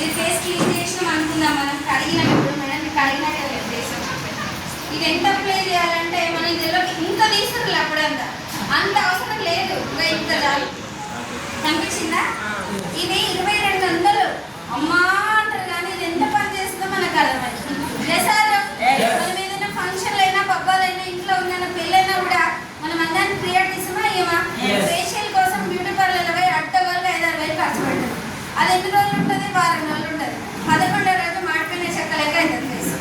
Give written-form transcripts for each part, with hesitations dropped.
ఇది face clean చేసినాం అనుకుందాం, మనం కడిగినాం. ఇప్పుడు మేడం కడిగినట్టే ఫేస్. ఇది ఎంత అప్లై చేయాలంటే మనం తెలియదు, ఇంత తీసుకురాలి అప్పుడంతా అంత అవసరం లేదు, ఇంకా ఇంత చాలు. కనిపించిందా? ఇది 2200 అమ్మా అంటారు కానీ ఇది ఎంత పని చేస్తుందో మనకు అర్థమైంది సార్. మనం ఏదైనా ఫంక్షన్లు అయినా పబ్బాలైనా ఇంట్లో ఉన్న పెళ్ళైనా కూడా మనం అందరినీ ప్రియారిటీ ఇస్తామా ఏమా? ఫేషియల్ కోసం బ్యూటీ పార్లర్ పోయి అట్టగోలుగా 5-6 వేలు ఖర్చు పెడతాం. అది ఎన్ని రోజులు ఉంటుంది? వారం రోజులు ఉంటుంది. 11వ రోజు మాడిపోయిన చెక్కలేక అవుతుంది ఫేస్.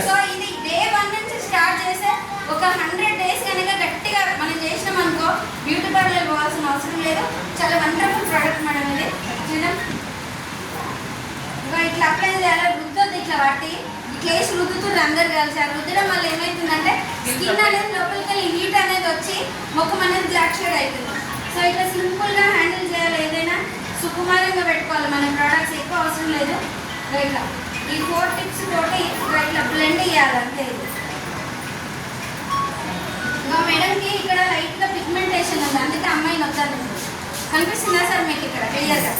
సో ఇది డే 1 నుంచి స్టార్ట్ చేస్తే ఒక 100 days కనుక గట్టిగా మనం చేసినాం అనుకో బ్యూటీ పార్లర్ పోవాల్సిన అవసరం లేదు. చాలా వండర్ఫుల్ ప్రోడక్ట్ మేడం ఇది. ఇంకా ఇట్లా అప్లై చేయాలి, రుద్దొద్దు ఇట్లా వాటి ఇట్లా వేసి రుద్దుతుర్రు అందరు కలిసి. ఆ రుద్దడం వల్ల ఏమవుతుందంటే స్కిన్ అనేది లోపలికి వెళ్ళి హీట్ అనేది వచ్చి ముఖం అనేది బ్లాక్ షేడ్ అవుతుంది. సో ఇట్లా సింపుల్గా హ్యాండిల్ చేయాలి, ఏదైనా సుకుమారంగా పెట్టుకోవాలి. మన ప్రోడక్ట్స్ ఎక్కువ అవసరం లేదు. ఇట్లా ఈ 4 tips తోటి ఇట్లా బ్లెండ్ చేయాలి అంతే. ఇది ఇంకా మేడంకి ఇక్కడ లైట్గా పిగ్మెంటేషన్ ఉంది, అందుకే అమ్మాయిని వద్దాను. కనిపిస్తుందా సార్ మీకు ఇక్కడ క్లియర్గా?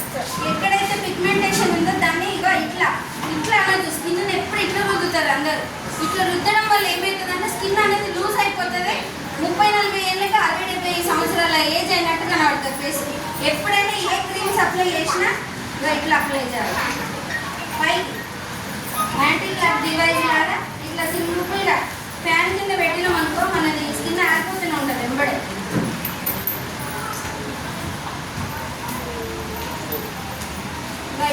ఎక్కడైతే పిగ్మెంటేషన్ ఉందో దాన్ని ఇక ఇట్లా ఇట్లా అనొద్దు. స్కిన్ ఎప్పుడు ఇట్లా రుద్దుతారు అందరు. ఇట్లా రుద్దడం వల్ల ఏమవుతుందంటే స్కిన్ అనేది లూజ్ అయిపోతుంది. 30-40 ఏళ్ళకి 60-70 సంవత్సరాల ఏజ్ అయినట్టు కనబడుతుంది ఫేస్. ఎప్పుడైనా ఏ క్రీమ్స్ అప్లై చేసినా ఇట్లా అప్లై చేయాలి. పైకి యాంటీ క్లాప్ డివైస్ లాగా ఇట్లా సింపుల్గా ఫ్యాన్ కింద పెట్టినాం అనుకో మనది స్కిన్ ఆరిపోతూనే ఉంటుంది వెంబడే.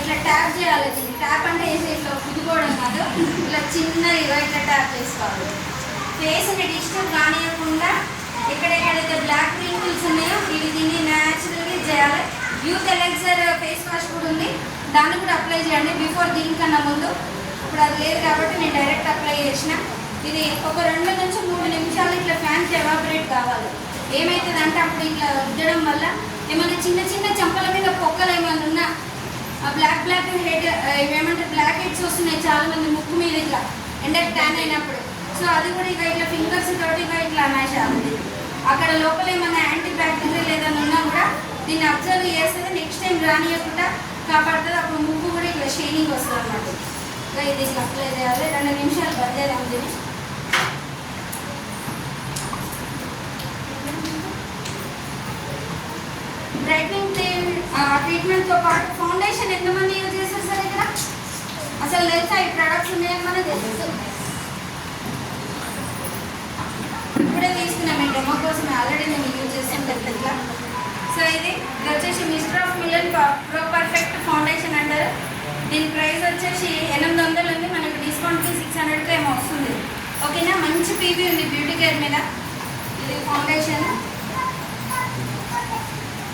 ఇట్లా ట్యాప్ చేయాలి. ట్యాప్ అంటే వేసి ఇట్లా కుదుకోవడం కాదు, ఇట్లా చిన్నగా ఇట్లా ట్యాప్ చేసుకోవాలి. ఫేస్ని డిస్టర్బ్ కానియకుండా ఎక్కడెక్కడైతే బ్లాక్ రింకిల్స్ ఉన్నాయో ఇవి దీన్ని న్యాచురల్గా చేయాలి. యూత్ ఎలెక్సర్ ఫేస్ వాష్ కూడా ఉంది, దాన్ని కూడా అప్లై చేయండి బిఫోర్ దీనికన్నా ముందు. ఇప్పుడు అది లేదు కాబట్టి నేను డైరెక్ట్ అప్లై చేసిన. ఇది ఒక 2 నుంచి 3 నిమిషాలు ఇట్లా ఫ్యాన్కి ఎవాపరేట్ కావాలి. ఏమవుతుందంటే అప్పుడు ఇట్లా రుద్దడం వల్ల ఏమైనా చిన్న చిన్న చెంపల మీద పొక్కలు ఏమైనా ఉన్నా ఆ బ్లాక్ హెడ్ ఏమంటే బ్లాక్ హెడ్స్ వస్తున్నాయి చాలా మంది ముక్కు మీద ఇట్లా ఎండకు ట్యాన్ అయినప్పుడు. సో అది కూడా ఇక ఇట్లా ఫింగర్స్ తోటి ఇక ఇట్లా అనేసాలి. అక్కడ లోపల ఏమైనా యాంటీ బ్యాక్టీరియల్ ఏదైనా ఉన్నా కూడా దీన్ని అబ్జర్వ్ చేస్తే నెక్స్ట్ టైం రానియకుండా కాపాడుతుంది. అప్పుడు ముక్కు కూడా ఇట్లా షైనింగ్ వస్తుంది అన్నమాట. ఇక ఇది ఇట్లా అప్లై చేయాలి. 2 నిమిషాలు బద్దేదాం దీన్ని. బ్రైట్నింగ్ ట్రీట్మెంట్తో పాటు ఫౌండేషన్ ఎంతమంది యూజ్ చేస్తారు సార్ ఇక్కడ? అసలు తెలుసా ఈ ప్రొడక్ట్స్ ఉన్నాయని మనకు తెలుసు. ఇప్పుడే తీసుకున్నాం ఈ డెమో కోసం, ఆల్రెడీ నేను యూజ్ చేస్తాను ఇట్లా. సో ఇది వచ్చేసి mister of melon pro perfect foundation అంటారు. దీని ప్రైస్ వచ్చేసి 800 ఉంది, మనకు డిస్కౌంట్కి 600 ఏమో వస్తుంది. ఓకేనా? మంచి పీవీ ఉంది బ్యూటీ కేర్ మీద. ఇది ఫౌండేషన్,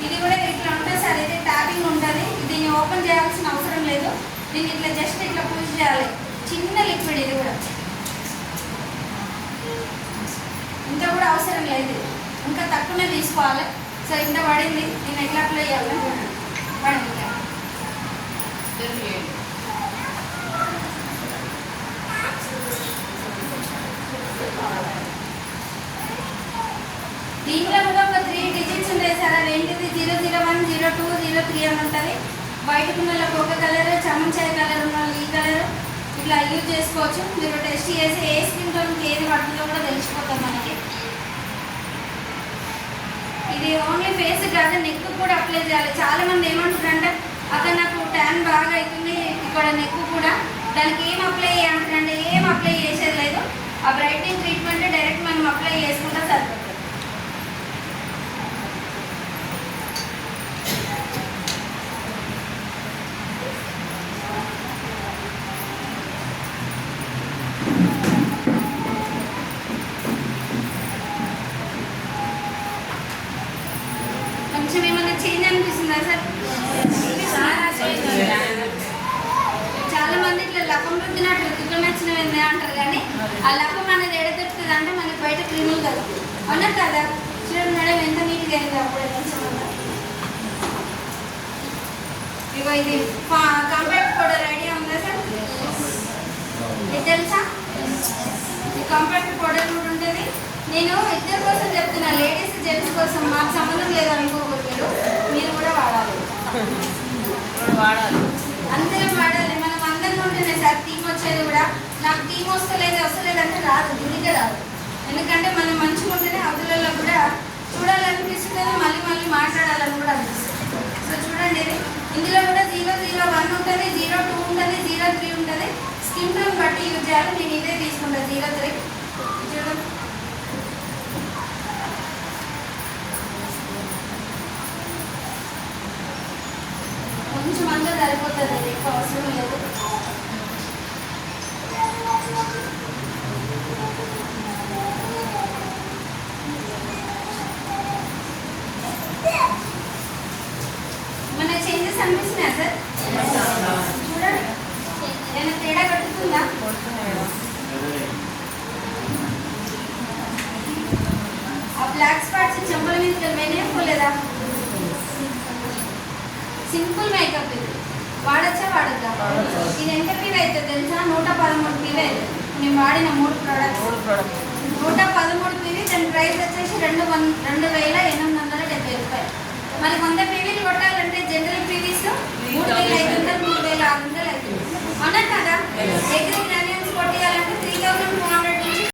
ఇది కూడా ఇట్లా ఉంటుంది సార్. ఇది ట్యాపింగ్ ఉంటుంది, దీన్ని ఓపెన్ చేయాల్సిన అవసరం లేదు. దీన్ని ఇట్లా జస్ట్ ఇట్లా పుష్ చేయాలి. చిన్న లిక్విడ్ ఇది కూడా, ఇంత కూడా అవసరం లేదు, ఇంకా తక్కువనే తీసుకోవాలి. సో ఇంత పడింది, నేను ఎట్లా అప్లై చేయాలి పడింది. దీంట్లో కూడా ఒక 3 digits ఉంటాయి సార్. అదేంటిది 001, 02, 03 అని ఉంటుంది. వైట్ పిల్లలకు ఒక కలర్, చామంచాయ కలర్ ఉన్న ఈ కలర్ ఇట్లా యూజ్ చేసుకోవచ్చు. మీరు టెస్ట్ చేసి ఏ స్కిన్ టోన్కి ఏది పడుతుందో కూడా తెలిసిపోతుంది మనకి. ఇది ఓన్లీ ఫేస్ కాదు, నెక్ కూడా అప్లై చేయాలి. చాలా మంది ఏమంటారంటే అక్కడ నాకు ట్యాన్ బాగా అవుతుంది ఇక్కడ నెక్ కూడా, దానికి ఏం అప్లై చేయాలంటే ఏం అప్లై చేసేది లేదు. ఆ బ్రైట్నింగ్ ట్రీట్మెంట్ డైరెక్ట్ మనం అప్లై చేసుకుంటే సరిపోతుంది. కొంచెం ఏమైనా చేంజ్ అనిపిస్తుందా సార్? చాలా మంది ఇట్లా లపం రుద్దినట్టు రుద్దుకొని వచ్చినవి అంటారు, కానీ ఆ లపం అనేది ఎడ దొరుకుతుంది అంటే మనకి బయట క్రీములు దొరుకుతుంది. అవునా కదా? చూడండి మేడం ఎంత నీట్గా అయింది అప్పుడే. ఇగో ఇది కాంపాక్ట్ పౌడర్ ఐడియా ఉందా సార్? ఇది తెలుసా? ఈ కాంపాక్ట్ పౌడర్ కూడా ఉంటుంది. నేను ఇద్దరి కోసం చెప్తున్నా, లేడీస్ జెంట్స్ కోసం, మాకు సంబంధం లేదు అనుకోకూడదు. మీరు కూడా వాడాలి. అందరం వాడాలి. మనం అందంగా ఉంటేనే సార్ టీం వచ్చేది కూడా. నాకు టీం వస్తలేదు అంటే రాదు, దీనికే రాదు. ఎందుకంటే మనం మంచిగా ఉంటేనే అవతలలో కూడా చూడాలనిపిస్తుంది, మళ్ళీ మళ్ళీ మాట్లాడాలని కూడా అనిపిస్తుంది. సో చూడండి, ఇది ఇందులో కూడా 001 ఉంటుంది, 02 ఉంటుంది, 03 ఉంటుంది. స్కిన్ టోన్ బట్టి యూజ్ చేయాలి. నేను ఇదే తీసుకుంటాను 03. చూడండి, కొంచెం అంతా సరిపోతుంది, అది ఎక్కువ అవసరం లేదు. మన చేంజెస్ అనిపిస్తున్నాయా సార్? చూడండి, ఏమైనా తేడా కట్టుకుందా? ఆ బ్లాక్ స్పాట్స్ చెంపల మీద పోలేదా? సింపుల్ మేకప్ ఇది. వాడచ్చా వాడద్దా? ఇది ఎంత పీవ్ అవుతుంది తెలుసా? 113 పీవ్ అవుతుంది. నేను వాడిన 3 ప్రోడక్ట్స్ 113 పీవీ. దాని ప్రైస్ వచ్చేసి 2800.